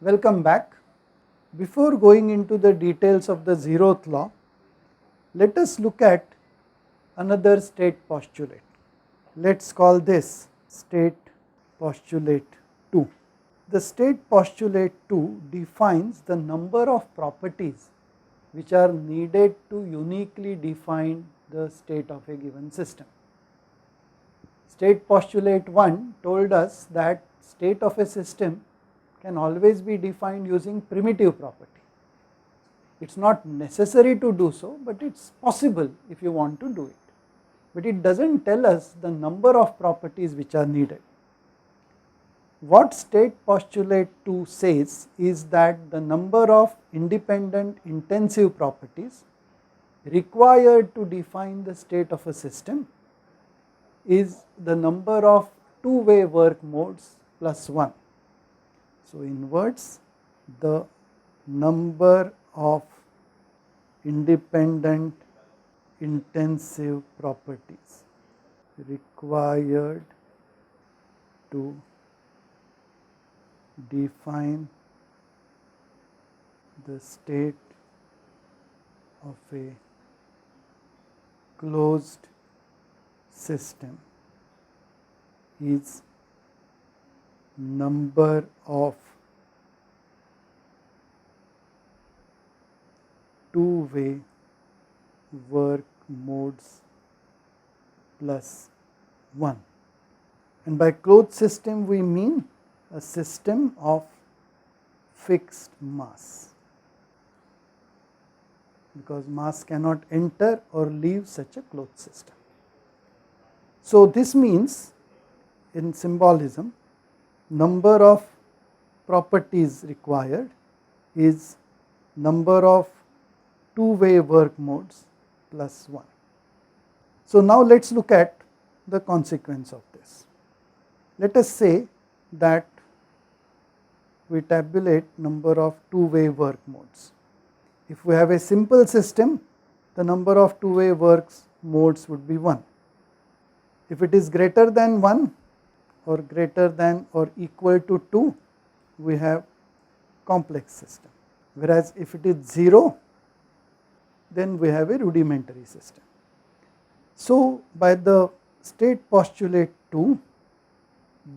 Welcome back. Before going into the details of the zeroth law, let us look at another state postulate. Let us call this state postulate 2. The state postulate 2 defines the number of properties which are needed to uniquely define the state of a given system. State postulate 1 told us that state of a system can always be defined using primitive property. It is not necessary to do so, but it is possible if you want to do it. But it does not tell us the number of properties which are needed. What state postulate 2 says is that the number of independent intensive properties required to define the state of a system is the number of two-way work modes plus 1. So, in words, the number of independent intensive properties required to define the state of a closed system is number of two-way work modes plus 1. And by closed system we mean a system of fixed mass, because mass cannot enter or leave such a closed system. So, this means in symbolism, number of properties required is number of two-way work modes plus 1. So, now let us look at the consequence of this. Let us say that we tabulate number of two-way work modes. If we have a simple system, the number of two-way work modes would be 1. If it is greater than 1 or greater than or equal to 2, we have complex system, whereas if it is 0, then we have a rudimentary system. So, by the state postulate 2,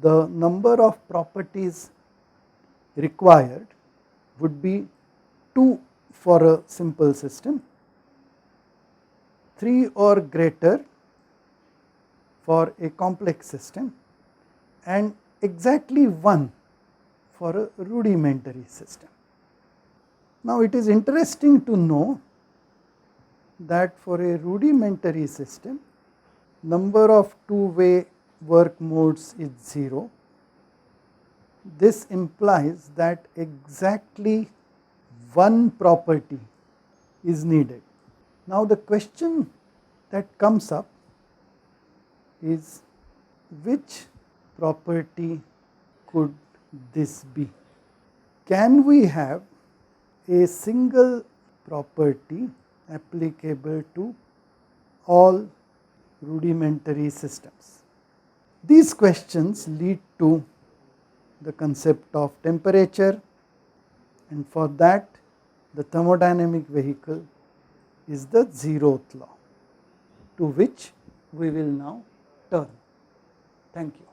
the number of properties required would be 2 for a simple system, 3 or greater for a complex system, and exactly 1 for a rudimentary system. Now, it is interesting to know that for a rudimentary system, number of two-way work modes is 0. This implies that exactly one property is needed. Now, the question that comes up is, which property could this be? Can we have a single property applicable to all rudimentary systems? These questions lead to the concept of temperature, and for that the thermodynamic vehicle is the zeroth law, to which we will now turn. Thank you.